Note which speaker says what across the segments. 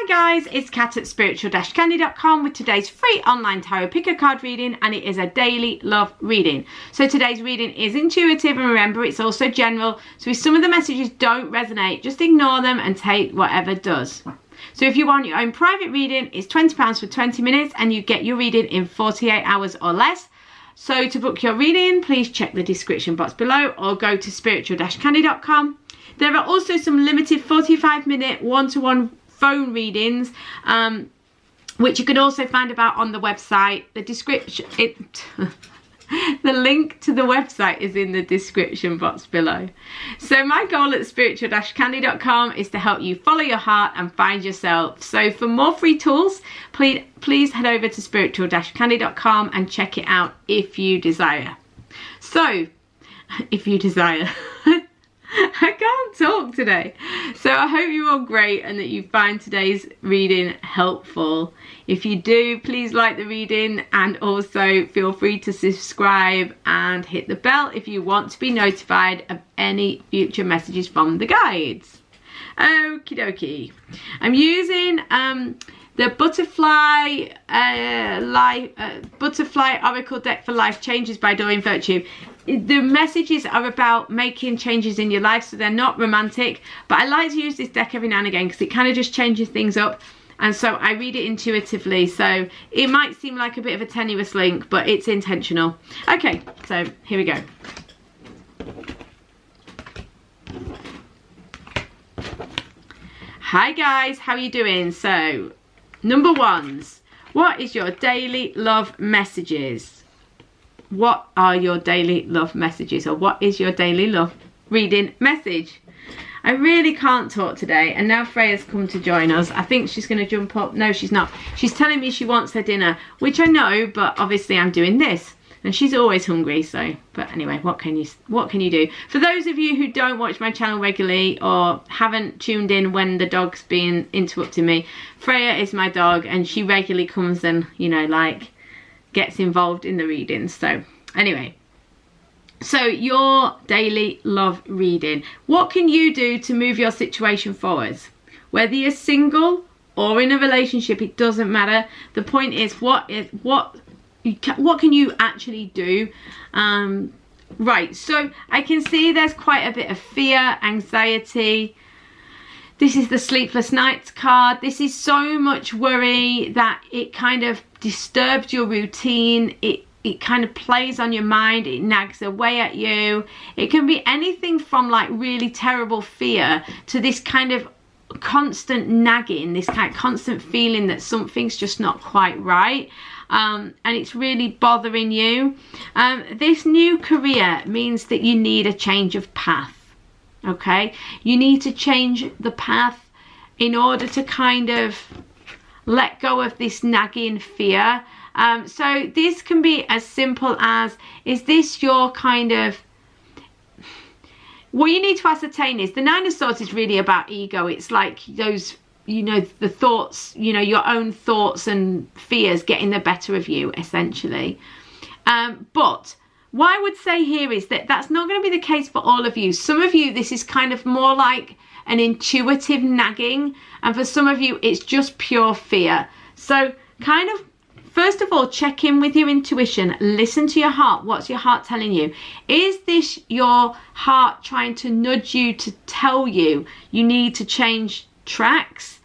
Speaker 1: Hi guys, it's Kat at spiritual-candy.com with today's free online tarot picker card reading, and it is a daily love reading. So today's reading is intuitive, and remember it's also general, so if some of the messages don't resonate, just ignore them and take whatever does. So if you want your own private reading, it's £20 for 20 minutes and you get your reading in 48 hours or less. So to book your reading, please check the description box below or go to spiritual-candy.com. There are also some limited 45-minute one-to-one phone readings, which you can also find about on the website. The description, the link to the website is in the description box below. So my goal at spiritual-candy.com is to help you follow your heart and find yourself. So for more free tools, please head over to spiritual-candy.com and check it out if you desire. So, if you desire. I can't talk today. So I hope you're all great and that you find today's reading helpful. If you do, please like the reading and also feel free to subscribe and hit the bell if you want to be notified of any future messages from the guides. Okie dokie. I'm using the Butterfly Oracle deck for Life Changes by Doreen Virtue. The messages are about making changes in your life, so they're not romantic, but I like to use this deck every now and again because it kind of just changes things up, and so I read it intuitively, so it might seem like a bit of a tenuous link, but it's intentional. Okay, so here we go. Hi guys, how are you doing? So number ones, what is your daily love messages? What are your daily love messages, or what is your daily love reading message? I really can't talk today, and now Freya's come to join us. I think she's going to jump up. No, she's not. She's telling me she wants her dinner, which I know, but obviously I'm doing this, and she's always hungry. So, but anyway, what can you do? For those of you who don't watch my channel regularly or haven't tuned in when the dog's been interrupting me, Freya is my dog, and she regularly comes and, you know, like, gets involved in the readings. So anyway, so your daily love reading, what can you do to move your situation forwards? Whether you're single or in a relationship, it doesn't matter. The point is, what can you actually do? Right, so I can see there's quite a bit of fear, anxiety. This is the sleepless nights card. This is so much worry that it kind of disturbs your routine. It kind of plays on your mind. It nags away at you. It can be anything from like really terrible fear to this kind of constant nagging, this kind of constant feeling that something's just not quite right. And it's really bothering you. This new career means that you need a change of path. Okay, you need to change the path in order to kind of let go of this nagging fear. So this can be as simple as, is this your kind of, what you need to ascertain is, the Nine of Swords is really about ego. It's like those, you know, the thoughts, you know, your own thoughts and fears getting the better of you, essentially. But what I would say here is that that's not going to be the case for all of you. Some of you, this is kind of more like an intuitive nagging, and for some of you, it's just pure fear. So kind of, first of all, check in with your intuition. Listen to your heart. What's your heart telling you? Is this your heart trying to nudge you to tell you you need to change tracks?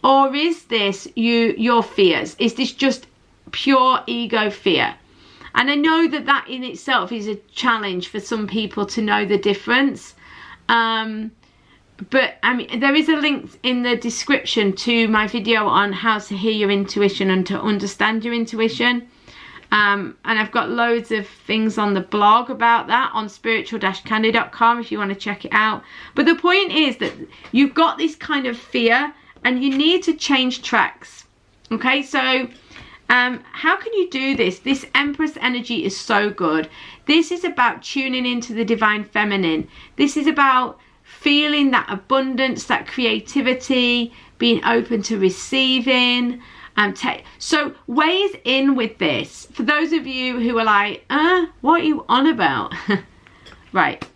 Speaker 1: Or is this your fears? Is this just pure ego fear? And I know that that in itself is a challenge for some people to know the difference. But I mean, there is a link in the description to my video on how to hear your intuition and to understand your intuition. And I've got loads of things on the blog about that on spiritual-candy.com if you want to check it out. But the point is that you've got this kind of fear and you need to change tracks. Okay, so how can you do this? This Empress energy is so good. This is about tuning into the divine feminine. This is about feeling that abundance, that creativity, being open to receiving. So ways in with this. For those of you who are like, what are you on about? Right,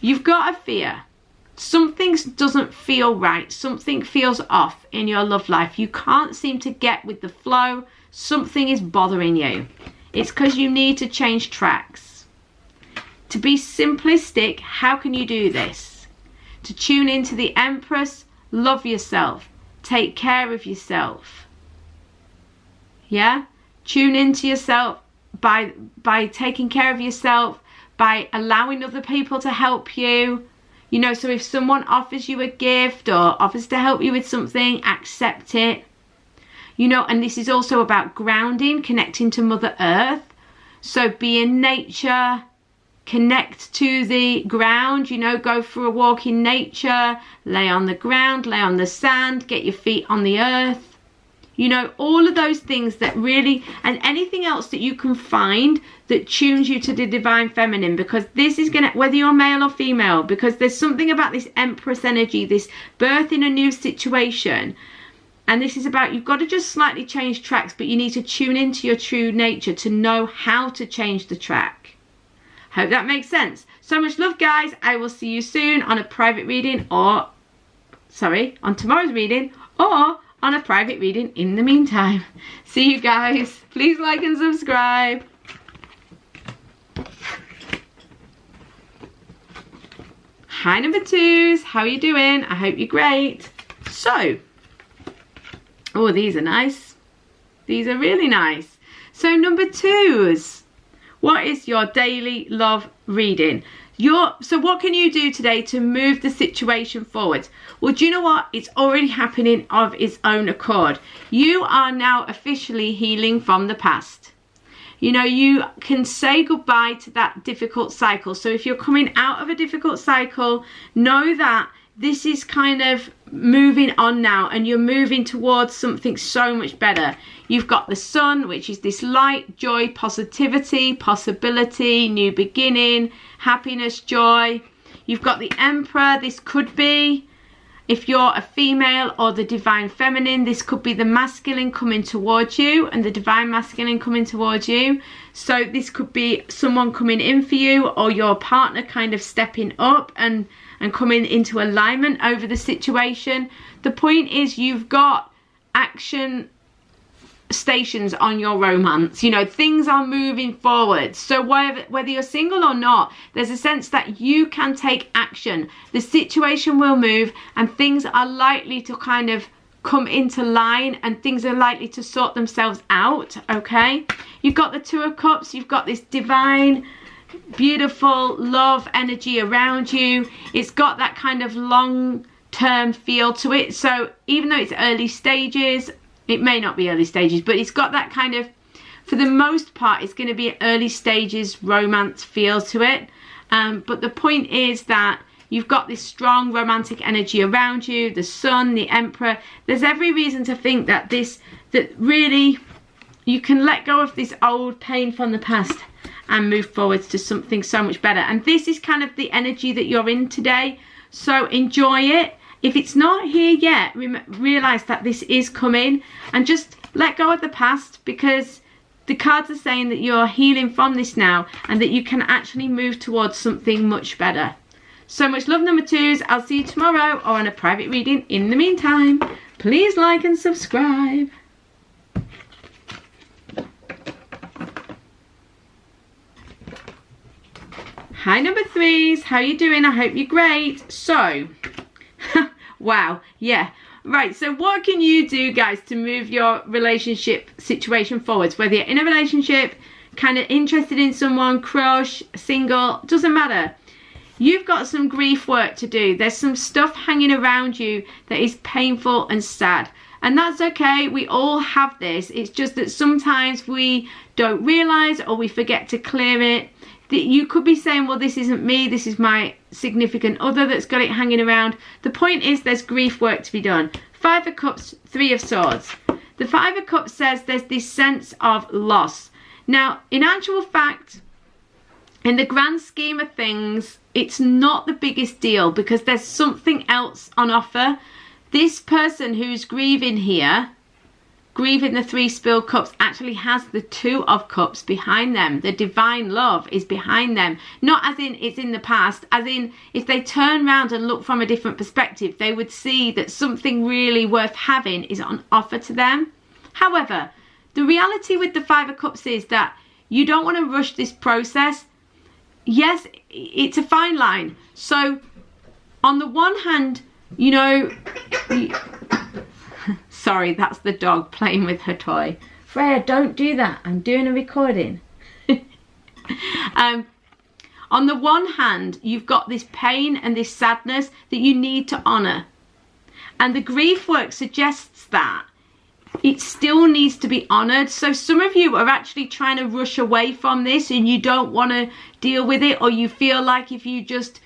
Speaker 1: you've got a fear. something doesn't feel right, something feels off in your love life, you can't seem to get with the flow, something is bothering you. It's because you need to change tracks. To be simplistic, how can you do this? To tune into the Empress, love yourself, take care of yourself. Yeah? Tune into yourself by taking care of yourself, by allowing other people to help you. You know, so if someone offers you a gift or offers to help you with something, accept it. You know, and this is also about grounding, connecting to Mother Earth. So be in nature, connect to the ground, you know, go for a walk in nature, lay on the ground, lay on the sand, get your feet on the earth. You know, all of those things that really, and anything else that you can find that tunes you to the divine feminine, because this is going to, whether you're male or female, because there's something about this Empress energy, this birth in a new situation. And this is about, you've got to just slightly change tracks, but you need to tune into your true nature to know how to change the track. Hope that makes sense. So much love, guys. I will see you soon on a private reading or, sorry, on tomorrow's reading or on a private reading in the meantime. See you guys. Please like and subscribe. Hi number twos, how are you doing? I hope you're great. So, oh, these are nice. These are really nice. So number twos, what is your daily love reading? So what can you do today to move the situation forward? Well, do you know what? It's already happening of its own accord. You are now officially healing from the past. You know, you can say goodbye to that difficult cycle. So if you're coming out of a difficult cycle, know that this is kind of moving on now and you're moving towards something so much better. You've got the sun, which is this light, joy, positivity, possibility, new beginning, happiness, joy. You've got the Emperor. This could be, if you're a female or the divine feminine, this could be the masculine coming towards you and the divine masculine coming towards you. So this could be someone coming in for you or your partner kind of stepping up and coming into alignment over the situation. The point is, you've got action stations on your romance. You know, things are moving forward. So whether you're single or not, there's a sense that you can take action. The situation will move and things are likely to kind of come into line and things are likely to sort themselves out. Okay, you've got the Two of Cups, you've got this divine, beautiful love energy around you. It's got that kind of long-term feel to it. So even though it's early stages, it may not be early stages, but it's got that kind of, for the most part, it's going to be early stages romance feel to it. But the point is that you've got this strong romantic energy around you, the sun, the Emperor. There's every reason to think that really you can let go of this old pain from the past and move forwards to something so much better. And this is kind of the energy that you're in today. So enjoy it. If it's not here yet, realize that this is coming and just let go of the past, because the cards are saying that you're healing from this now and that you can actually move towards something much better. So much love, number twos. I'll see you tomorrow or on a private reading. In the meantime, please like and subscribe. Hi number threes, how you doing? I hope you're great. So, wow, yeah. Right, so what can you do, guys, to move your relationship situation forwards? Whether you're in a relationship, kind of interested in someone, crush, single, doesn't matter. You've got some grief work to do. There's some stuff hanging around you that is painful and sad. And that's okay, we all have this. It's just that sometimes we don't realise or we forget to clear it. You could be saying, well, this isn't me, this is my significant other that's got it hanging around. The point is, there's grief work to be done. Five of Cups, Three of Swords. The Five of Cups says there's this sense of loss. Now, in actual fact, in the grand scheme of things, it's not the biggest deal because there's something else on offer. This person who's grieving here grieving the 3 spilled cups actually has the 2 of cups behind them. The divine love is behind them. Not as in it's in the past, as in if they turn around and look from a different perspective, they would see that something really worth having is on offer to them. However, the reality with the 5 of cups is that you don't want to rush this process. Yes, it's a fine line. So on the one hand, you know, sorry, that's the dog playing with her toy. Freya, don't do that. I'm doing a recording. On the one hand, you've got this pain and this sadness that you need to honour. And the grief work suggests that it still needs to be honoured. So some of you are actually trying to rush away from this and you don't want to deal with it, or you feel like if you just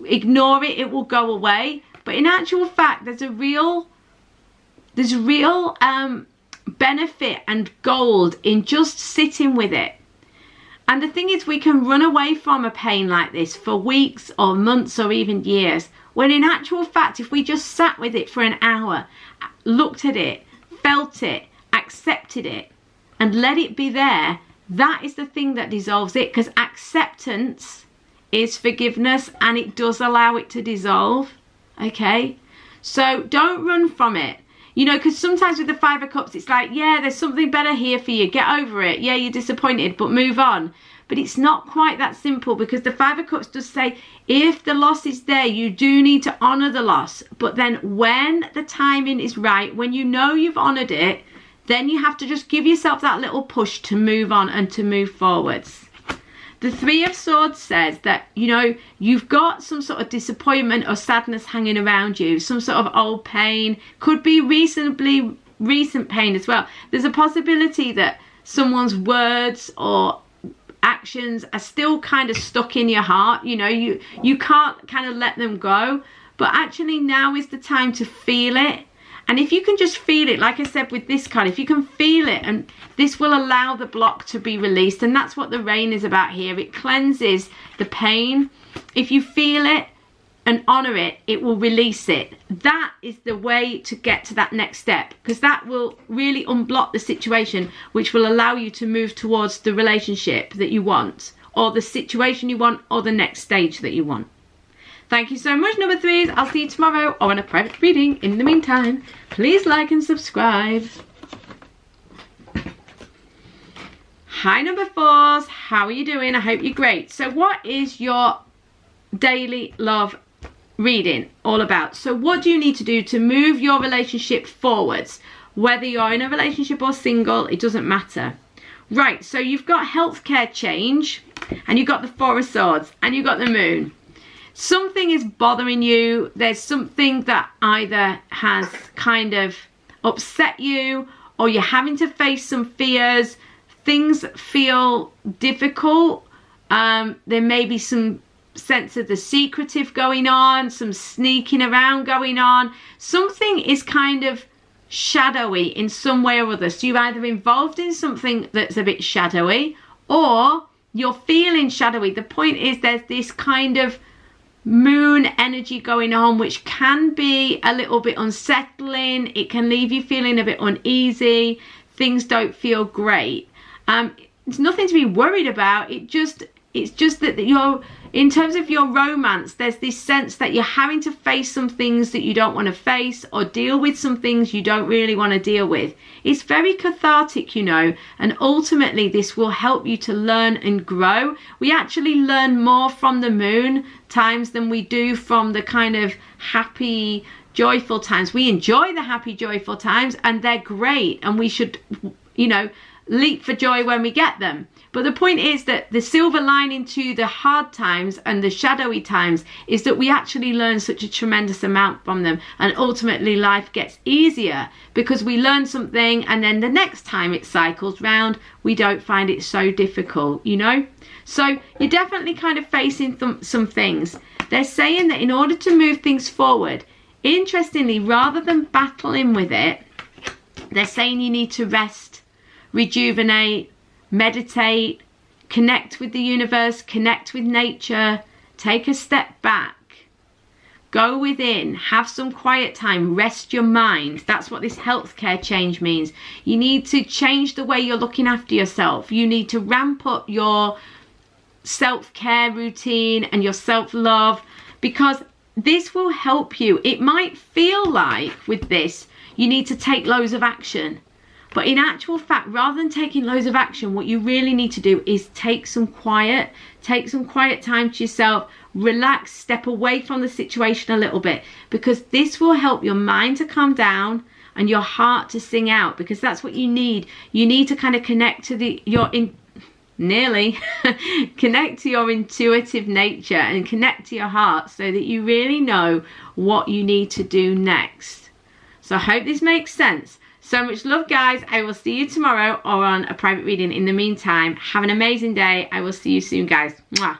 Speaker 1: ignore it, it will go away. But in actual fact, there's real benefit and gold in just sitting with it. And the thing is, we can run away from a pain like this for weeks or months or even years, when in actual fact, if we just sat with it for an hour, looked at it, felt it, accepted it, and let it be there, that is the thing that dissolves it. Because acceptance is forgiveness, and it does allow it to dissolve. Okay, so don't run from it. You know, because sometimes with the 5 of cups, it's like, yeah, there's something better here for you. Get over it. Yeah, you're disappointed, but move on. But it's not quite that simple, because the 5 of cups does say, if the loss is there, you do need to honour the loss. But then when the timing is right, when you know you've honoured it, then you have to just give yourself that little push to move on and to move forwards. The 3 of Swords says that, you know, you've got some sort of disappointment or sadness hanging around you, some sort of old pain, could be reasonably recent pain as well. There's a possibility that someone's words or actions are still kind of stuck in your heart. You know, you can't kind of let them go, but actually now is the time to feel it. And if you can just feel it, like I said with this card, if you can feel it, and this will allow the block to be released. And that's what the rain is about here. It cleanses the pain. If you feel it and honour it, it will release it. That is the way to get to that next step, because that will really unblock the situation, which will allow you to move towards the relationship that you want, or the situation you want, or the next stage that you want. Thank you so much, number 3s. I'll see you tomorrow or on a private reading. In the meantime, please like and subscribe. Hi, number 4s. How are you doing? I hope you're great. So what is your daily love reading all about? So what do you need to do to move your relationship forwards? Whether you're in a relationship or single, it doesn't matter. Right, so you've got healthcare change, and you've got the 4 of Swords, and you've got the Moon. Something is bothering you. There's something that either has kind of upset you, or you're having to face some fears. Things feel difficult. There may be some sense of the secretive going on, some sneaking around going on. Something is kind of shadowy in some way or other. So you're either involved in something that's a bit shadowy, or you're feeling shadowy. The point is, there's this kind of moon energy going on, which can be a little bit unsettling. It can leave you feeling a bit uneasy. Things don't feel great. It's nothing to be worried about. It's just that you're, in terms of your romance, there's this sense that you're having to face some things that you don't want to face, or deal with some things you don't really want to deal with. It's very cathartic, you know, and ultimately this will help you to learn and grow. We actually learn more from the moon times than we do from the kind of happy, joyful times. We enjoy the happy, joyful times, and they're great, and we should, you know, leap for joy when we get them. But the point is that the silver lining to the hard times and the shadowy times is that we actually learn such a tremendous amount from them, and ultimately life gets easier because we learn something, and then the next time it cycles round, we don't find it so difficult, you know. So you're definitely kind of facing some things. They're saying that in order to move things forward, interestingly, rather than battling with it, they're saying you need to rest, rejuvenate, meditate, connect with the universe, connect with nature, take a step back. Go within, have some quiet time, rest your mind. That's what this healthcare change means. You need to change the way you're looking after yourself. You need to ramp up your self-care routine and your self-love, because this will help you. It might feel like with this, you need to take loads of action. But in actual fact, rather than taking loads of action, what you really need to do is take some quiet time to yourself, relax, step away from the situation a little bit, because this will help your mind to calm down and your heart to sing out, because that's what you need. You need to kind of connect to connect to your intuitive nature and connect to your heart so that you really know what you need to do next. So I hope this makes sense. So much love, guys. I will see you tomorrow or on a private reading. In the meantime, have an amazing day. I will see you soon, guys. Mwah.